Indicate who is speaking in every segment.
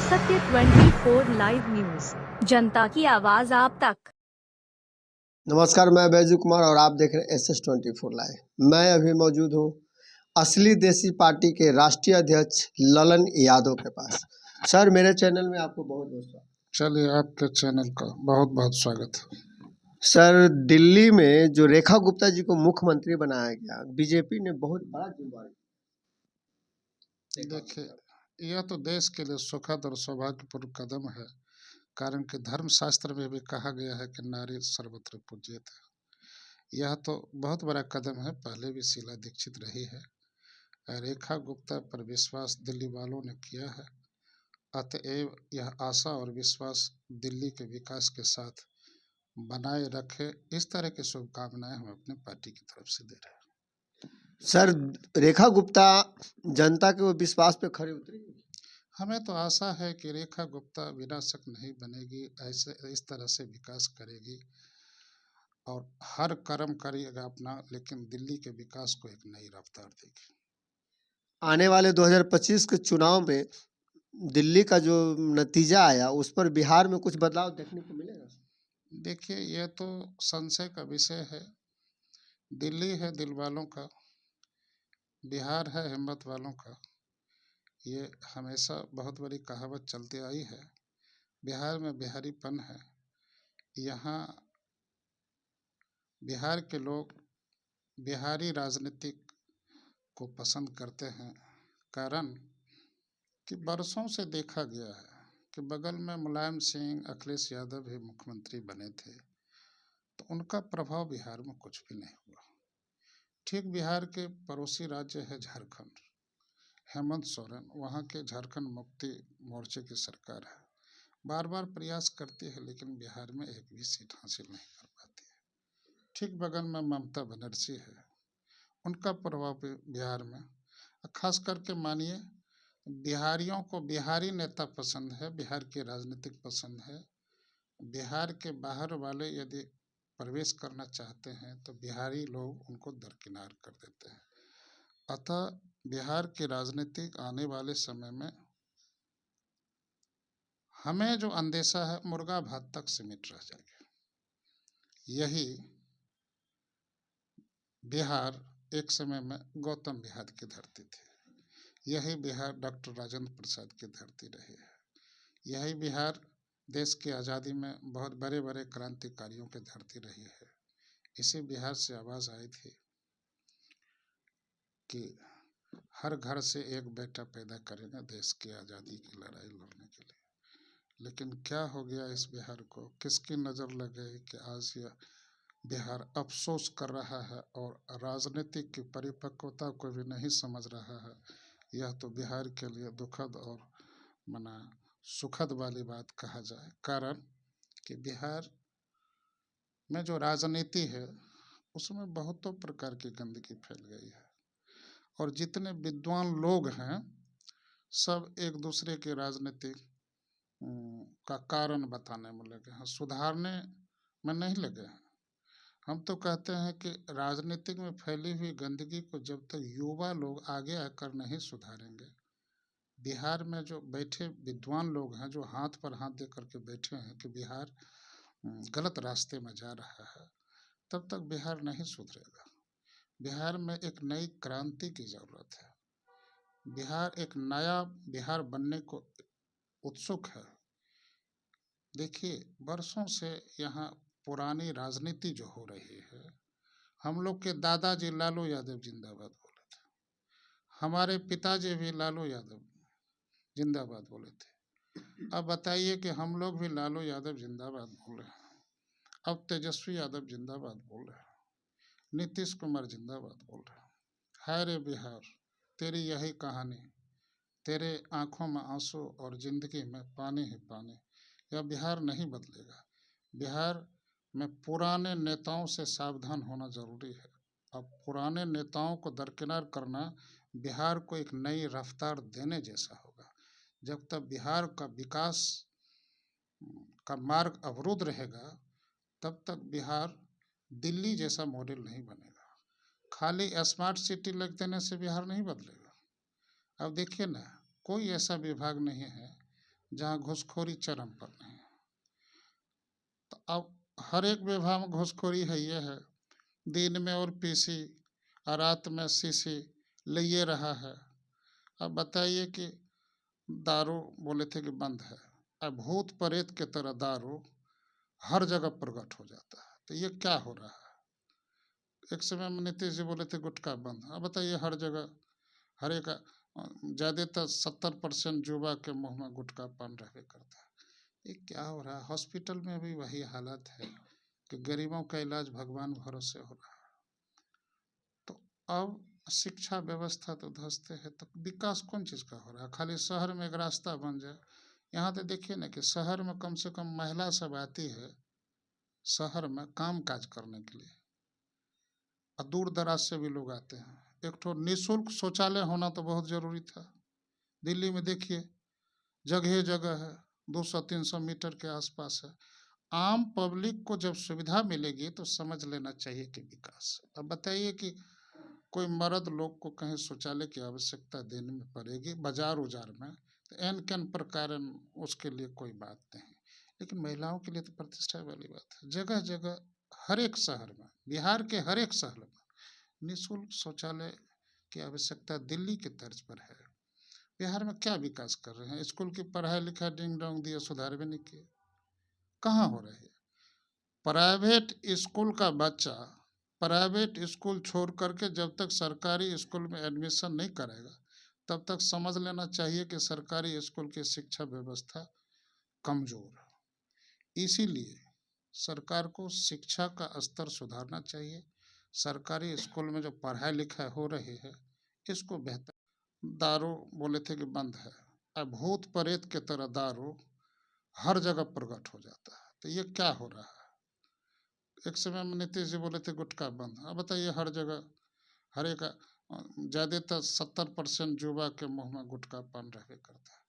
Speaker 1: सत्य 24 live news, जनता की आवाज आप तक।
Speaker 2: नमस्कार, मैं बैजू कुमार और आप देख रहे हैं SS24 लाइव। मैं अभी मौजूद हूँ असली देसी पार्टी के राष्ट्रीय अध्यक्ष ललन यादव के पास। सर, मेरे चैनल में आपको बहुत बहुत स्वागत।
Speaker 3: चलिए, आपके चैनल का बहुत बहुत स्वागत है।
Speaker 2: सर, दिल्ली में जो रेखा गुप्ता जी को मुख्यमंत्री बनाया गया, बीजेपी ने बहुत बड़ा जिम्मेदारी।
Speaker 3: देखिए, यह तो देश के लिए सुखद और सौभाग्यपूर्ण कदम है, कारण कि धर्मशास्त्र में भी कहा गया है कि नारी सर्वत्र पूज्यते है। यह तो बहुत बड़ा कदम है। पहले भी शीला दीक्षित रही है। रेखा गुप्ता पर विश्वास दिल्ली वालों ने किया है, अतएव यह आशा और विश्वास दिल्ली के विकास के साथ बनाए रखे, इस तरह की शुभकामनाएं हम अपनी पार्टी की तरफ से दे रहे हैं।
Speaker 2: सर, रेखा गुप्ता जनता के वो विश्वास पे खरे उतरेगी।
Speaker 3: हमें तो आशा है कि रेखा गुप्ता बिना शक नहीं बनेगी, ऐसे इस तरह से विकास करेगी और हर कर्म करेगा अपना, लेकिन दिल्ली के विकास को एक नई रफ्तार देगी।
Speaker 2: आने वाले 2025 के चुनाव में दिल्ली का जो नतीजा आया, उस पर बिहार में कुछ बदलाव देखने को मिलेगा?
Speaker 3: देखिए, यह तो संशय का विषय है। दिल्ली है दिल वालों का, बिहार है हिम्मत वालों का। ये हमेशा बहुत बड़ी कहावत चलती आई है। बिहार में बिहारीपन है। यहाँ बिहार के लोग बिहारी राजनीतिक को पसंद करते हैं, कारण कि बरसों से देखा गया है कि बगल में मुलायम सिंह, अखिलेश यादव भी मुख्यमंत्री बने थे, तो उनका प्रभाव बिहार में कुछ भी नहीं हुआ। ठीक बिहार के पड़ोसी राज्य है झारखंड, हेमंत सोरेन, वहाँ के झारखंड मुक्ति मोर्चे की सरकार है, बार बार प्रयास करती है, लेकिन बिहार में एक भी सीट हासिल नहीं कर पाती है। ठीक बगल में ममता बनर्जी है, उनका प्रभाव भी बिहार में, खास करके मानिए बिहारियों को बिहारी नेता पसंद है, बिहार की राजनीतिक पसंद है। बिहार के बाहर वाले यदि प्रवेश करना चाहते हैं तो बिहारी लोग उनको दरकिनार कर देते हैं। अतः बिहार की राजनीतिक आने वाले समय में हमें जो अंदेशा है, मुर्गा भात तक सीमित रह जाएगी। यही बिहार एक समय में गौतम बिहार की धरती थी। यही बिहार डॉक्टर राजेंद्र प्रसाद की धरती रही है। यही बिहार देश की आज़ादी में बहुत बड़े बड़े क्रांतिकारियों की धरती रही है। इसी बिहार से आवाज़ आई थी कि हर घर से एक बेटा पैदा करेंगे देश की आज़ादी की लड़ाई लड़ने के लिए। लेकिन क्या हो गया इस बिहार को? किसकी नज़र लग गई कि आज यह बिहार अफसोस कर रहा है और राजनीतिक की परिपक्वता को भी नहीं समझ रहा है। यह तो बिहार के लिए दुखद और सुखद वाली बात कहा जाए, कारण कि बिहार में जो राजनीति है उसमें बहुतों प्रकार की गंदगी फैल गई है और जितने विद्वान लोग हैं सब एक दूसरे के राजनीतिक का कारण बताने में लगे हैं, सुधारने में नहीं लगे हैं। हम तो कहते हैं कि राजनीतिक में फैली हुई गंदगी को जब तक युवा लोग आगे आकर नहीं सुधारेंगे, बिहार में जो बैठे विद्वान लोग हैं जो हाथ पर हाथ दे करके बैठे हैं कि बिहार गलत रास्ते में जा रहा है, तब तक बिहार नहीं सुधरेगा। बिहार में एक नई क्रांति की जरूरत है। बिहार एक नया बिहार बनने को उत्सुक है। देखिए, बरसों से यहाँ पुरानी राजनीति जो हो रही है, हम लोग के दादाजी लालू यादव जिंदाबाद बोले थे, हमारे पिताजी भी लालू यादव जिंदाबाद बोले थे। अब बताइए कि हम लोग भी लालू यादव जिंदाबाद बोल रहे हैं, अब तेजस्वी यादव जिंदाबाद बोल रहे हैं, नीतीश कुमार जिंदाबाद बोल रहे हैं। हाय रे बिहार, तेरी यही कहानी, तेरे आंखों में आंसू और जिंदगी में पानी ही पानी। यह बिहार नहीं बदलेगा। बिहार में पुराने नेताओं से सावधान होना जरूरी है। अब पुराने नेताओं को दरकिनार करना बिहार को एक नई रफ्तार देने जैसा होगा। जब तक बिहार का विकास का मार्ग अवरुद्ध रहेगा, तब तक बिहार दिल्ली जैसा मॉडल नहीं बनेगा। खाली स्मार्ट सिटी लिख देने से बिहार नहीं बदलेगा। अब देखिए ना, कोई ऐसा विभाग नहीं है जहाँ घूसखोरी चरम पर है। तो अब हर एक विभाग में घूसखोरी है, ये है दिन में और पीसी और रात में सीसी लिए रहा है। अब बताइए कि दारू बोले थे कि बंद है, अब भूत प्रेत के तरह दारू हर जगह प्रकट हो जाता है। तो ये क्या हो रहा है? एक समय में नीतीश जी बोले थे गुटखा बंद, अब बताइए हर जगह हर एक ज्यादातर 70% युवा के मुंह में गुटखा पान रहबे करता है। ये क्या हो रहा है? हॉस्पिटल में भी वही हालत है कि गरीबों का इलाज भगवान भरोसे हो रहा है। तो अब शिक्षा व्यवस्था तो ध्वस्त है, तो विकास कौन चीज़ का हो रहा है? खाली शहर में एक रास्ता बन जाए। यहाँ तो देखिए ना कि शहर में कम से कम महिला सब आती है शहर में काम काज करने के लिए, और दूर दराज से भी लोग आते हैं। एक तो निःशुल्क शौचालय होना तो बहुत जरूरी था। दिल्ली में देखिए जगह जगह है, 200-300 मीटर के आसपास है। आम पब्लिक को जब सुविधा मिलेगी तो समझ लेना चाहिए कि विकास है। अब बताइए कि कोई मर्द लोग को कहीं शौचालय की आवश्यकता देने में पड़ेगी बाजार उजार में, तो एन कैन प्रकार उसके लिए कोई बात नहीं, लेकिन महिलाओं के लिए तो प्रतिष्ठा वाली बात है। जगह जगह हर एक शहर में, बिहार के हर एक शहर में निःशुल्क शौचालय की आवश्यकता दिल्ली के तर्ज पर है। बिहार में क्या विकास कर रहे हैं? स्कूल की पढ़ाई लिखाई डिंग डोंग दिए, सुधार भी नहीं किए। कहाँ हो रही है? प्राइवेट स्कूल का बच्चा प्राइवेट स्कूल छोड़ करके जब तक सरकारी स्कूल में एडमिशन नहीं करेगा तब तक समझ लेना चाहिए कि सरकारी स्कूल की शिक्षा व्यवस्था कमजोर है। इसीलिए सरकार को शिक्षा का स्तर सुधारना चाहिए। सरकारी स्कूल में जो पढ़ाई लिखाई हो रही है इसको बेहतर। दारू बोले थे कि बंद है, अब भूत प्रेत के तरह दारू हर जगह प्रकट हो जाता है। तो ये क्या हो रहा है? एक समय में नीतीश जी बोले थे गुटखा बंद, अब बताइए हर जगह हर एक ज्यादातर 70% युवा के मुंह में गुटखा पान रहबे करता है।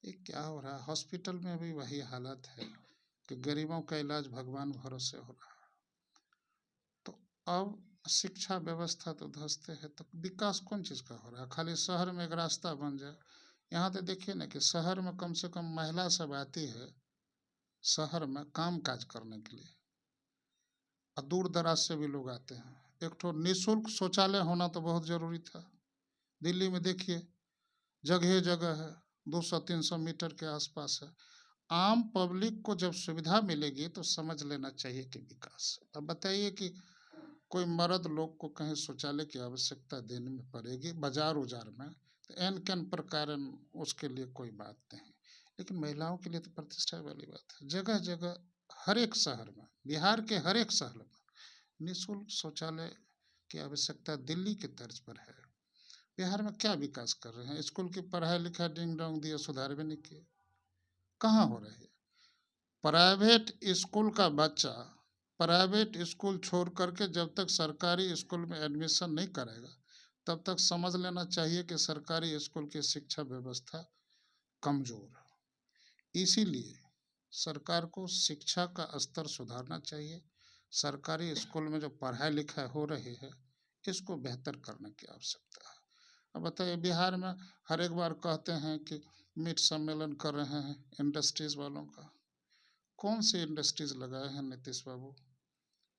Speaker 3: ये क्या हो रहा है? हॉस्पिटल में भी वही हालत है कि गरीबों का इलाज भगवान भरोसे हो रहा है। तो अब शिक्षा व्यवस्था तो ध्वस्त है, तो विकास कौन चीज़ का हो रहा है? खाली शहर में एक रास्ता बन जाए। यहाँ तो देखिए ना कि शहर में कम से कम महिला सब आती है शहर में काम काज करने के लिए, और दूर दराज से भी लोग आते हैं। एक तो निःशुल्क शौचालय होना तो बहुत जरूरी था। दिल्ली में देखिए जगह जगह है, 200-300 मीटर के आसपास है। आम पब्लिक को जब सुविधा मिलेगी तो समझ लेना चाहिए कि विकास है। अब बताइए कि कोई मर्द लोग को कहीं शौचालय की आवश्यकता देने में पड़ेगी बाजार उजार में, तो एन कैन प्रकार उसके लिए कोई बात नहीं, लेकिन महिलाओं के लिए तो प्रतिष्ठा वाली बात है। जगह जगह हर एक शहर में, बिहार के हर एक शहर में निःशुल्क शौचालय की आवश्यकता दिल्ली के तर्ज पर है। बिहार में क्या विकास कर रहे हैं? स्कूल की पढ़ाई लिखाई डिंग डोंग दिए, सुधार भी नहीं किए। कहाँ हो रही है? प्राइवेट स्कूल का बच्चा प्राइवेट स्कूल छोड़ करके जब तक सरकारी स्कूल में एडमिशन नहीं करेगा तब तक समझ लेना चाहिए कि सरकारी स्कूल की शिक्षा व्यवस्था कमजोर है। इसीलिए सरकार को शिक्षा का स्तर सुधारना चाहिए। सरकारी स्कूल में जो पढ़ाई लिखाई हो रही है इसको बेहतर करने की आवश्यकता है। अब बताइए बिहार में हर एक बार कहते हैं कि मीट सम्मेलन कर रहे हैं इंडस्ट्रीज वालों का। कौन सी इंडस्ट्रीज लगाए हैं नीतीश बाबू?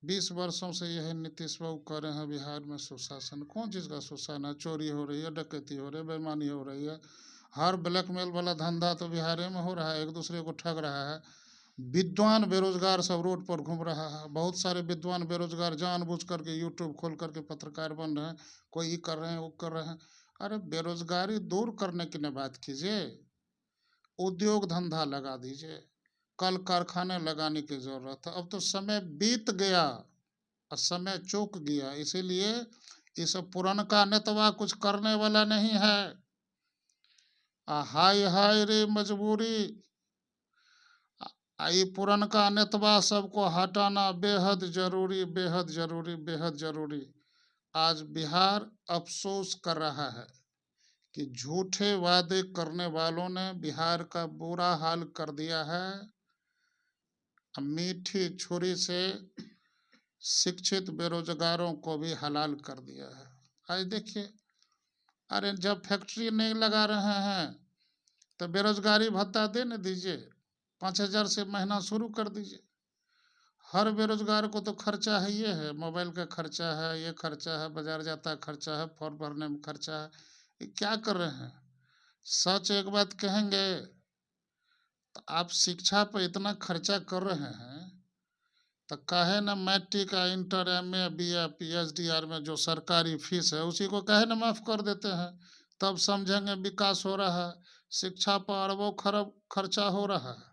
Speaker 3: 20 वर्षों से यही नीतीश बाबू कर रहे हैं बिहार में सुशासन। कौन चीज़ का सुशासन है? चोरी हो रही है, डकैती हो रही है, बेईमानी हो रही है। हर ब्लैकमेल वाला धंधा तो बिहार में हो रहा है, एक दूसरे को ठग रहा है। विद्वान बेरोजगार सब रोड पर घूम रहा है। बहुत सारे विद्वान बेरोजगार जानबूझ करके यूट्यूब खोल करके पत्रकार बन रहे हैं, कोई ये कर रहे हैं वो कर रहे हैं। अरे बेरोजगारी दूर करने की न बात कीजिए, उद्योग धंधा लगा दीजिए, कल कारखाने लगाने की जरूरत है। अब तो समय बीत गया और समय चूक गया, इसीलिए ये सब पुरनका नेतवा कुछ करने वाला नहीं है। हाय हाय रे मजबूरी, ये पुरनका नेतवा सबको हटाना बेहद जरूरी, बेहद जरूरी, बेहद जरूरी। आज बिहार अफसोस कर रहा है कि झूठे वादे करने वालों ने बिहार का बुरा हाल कर दिया है। मीठी छुरी से शिक्षित बेरोजगारों को भी हलाल कर दिया है। आज देखिए, अरे जब फैक्ट्री नहीं लगा रहे हैं तो बेरोजगारी भत्ता दे न दीजिए, 5,000 से महीना शुरू कर दीजिए। हर बेरोजगार को तो खर्चा है, ये है मोबाइल का खर्चा है, ये खर्चा है, बाजार जाता है खर्चा है, फॉर्म भरने में खर्चा है। ये क्या कर रहे हैं? सच एक बात कहेंगे तो आप शिक्षा पर इतना खर्चा कर रहे हैं तो काहे ना मैट्रिक का इंटर MA BA PhD में जो सरकारी फीस है उसी को काहे ना माफ कर देते हैं, तब समझेंगे विकास हो रहा है। शिक्षा पर अरबों खरब खर्चा हो रहा है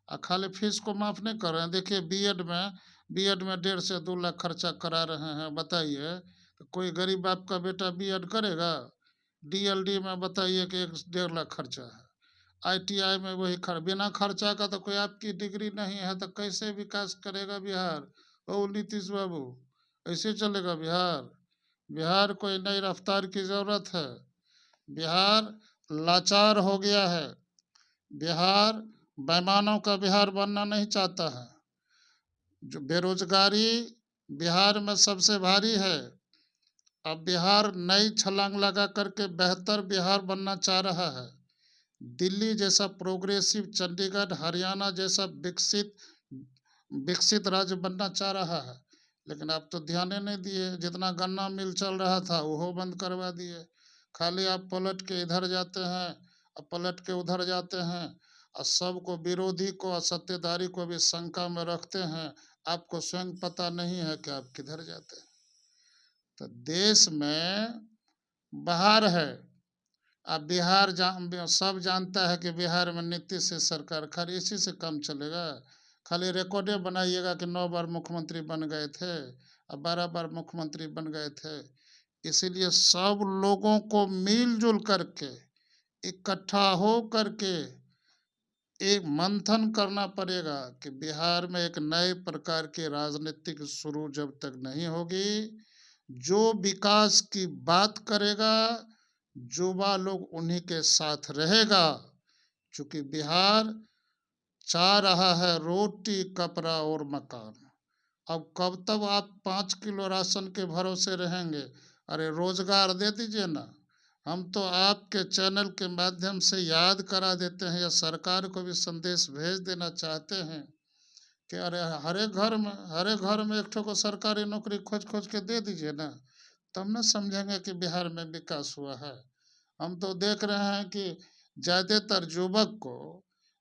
Speaker 3: और खाली फीस को माफ नहीं कर रहे हैं। देखिए बीएड में 1.5 से 2 लाख खर्चा करा रहे हैं। बताइए तो कोई गरीब बाप का बेटा बीएड करेगा? DLD में बताइए कि 1.5 लाख खर्चा है। ITI में वही बिना खर्चा का तो कोई आपकी डिग्री नहीं है तो कैसे विकास करेगा बिहार? ओ नीतीश बाबू, ऐसे चलेगा बिहार? बिहार को नई रफ्तार की जरूरत है। बिहार लाचार हो गया है। बिहार बेईमानों का बिहार बनना नहीं चाहता है। जो बेरोजगारी बिहार में सबसे भारी है। अब बिहार नई छलांग लगा करके बेहतर बिहार बनना चाह रहा है। दिल्ली जैसा प्रोग्रेसिव, चंडीगढ़ हरियाणा जैसा विकसित राज्य बनना चाह रहा है। लेकिन आप तो ध्यान ही नहीं दिए। जितना गन्ना मिल चल रहा था वो बंद करवा दिए। खाली आप पलट के इधर जाते हैं और पलट के उधर जाते हैं और सबको, विरोधी को और सत्ताधारी को भी शंका में रखते हैं। आपको स्वयं पता नहीं है कि आप किधर जाते हैं। तो देश में बाहर है। अब बिहार सब जानता है कि बिहार में नीतीश से सरकार, खाली इसी से काम चलेगा। खाली रिकॉर्डे बनाइएगा कि 9 बार मुख्यमंत्री बन गए थे और 12 बार मुख्यमंत्री बन गए थे। इसीलिए सब लोगों को मिलजुल करके, इकट्ठा हो करके एक मंथन करना पड़ेगा कि बिहार में एक नए प्रकार की राजनीतिक शुरू जब तक नहीं होगी, जो विकास की बात करेगा युवा लोग उन्हीं के साथ रहेगा। क्योंकि बिहार चाह रहा है रोटी, कपड़ा और मकान। अब कब तक आप 5 किलो राशन के भरोसे रहेंगे? अरे रोजगार दे दीजिए ना। हम तो आपके चैनल के माध्यम से याद करा देते हैं या सरकार को भी संदेश भेज देना चाहते हैं कि अरे हर एक घर में एक ठो को सरकारी नौकरी खोज खोज के दे दीजिए ना, तब ना समझेंगे कि बिहार में विकास हुआ है। हम तो देख रहे हैं कि ज़्यादातर युवक को,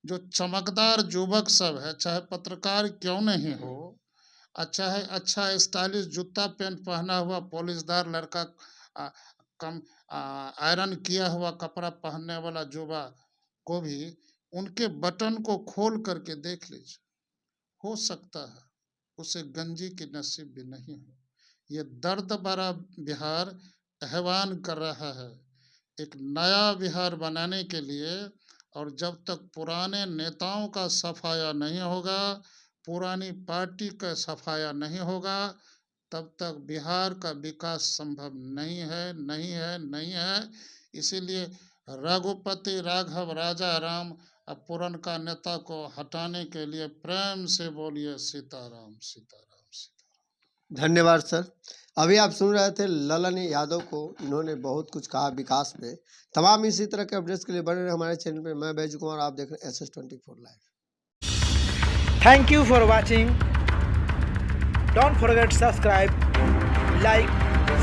Speaker 3: जो चमकदार युवक सब है, चाहे पत्रकार क्यों नहीं हो, अच्छा है, अच्छा स्टाइलिश जूता पैंट पहना हुआ पॉलिशदार लड़का, आयरन किया हुआ कपड़ा पहनने वाला युवा को भी उनके बटन को खोल करके देख लीजिए, हो सकता है उसे गंजी की नसीब भी नहीं हो। ये दर्द भरा बिहार आह्वान कर रहा है एक नया बिहार बनाने के लिए। और जब तक पुराने नेताओं का सफाया नहीं होगा, पुरानी पार्टी का सफाया नहीं होगा, तब तक बिहार का विकास संभव नहीं है। इसीलिए रघुपति राघव राजा राम, अब पुरनका नेता को हटाने के लिए प्रेम से बोलिए सीताराम सीताराम सीताराम।
Speaker 2: धन्यवाद सर। अभी आप सुन रहे थे ललन यादव को। इन्होंने बहुत कुछ कहा विकास पे। तमाम इसी तरह के अपडेट्स के लिए बने रहे हमारे चैनल पे। मैं बैजू कुमार, आप देख रहे हैं SS24 live.
Speaker 4: Thank you for watching. Don't forget to subscribe, like,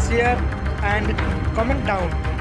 Speaker 4: share and comment down.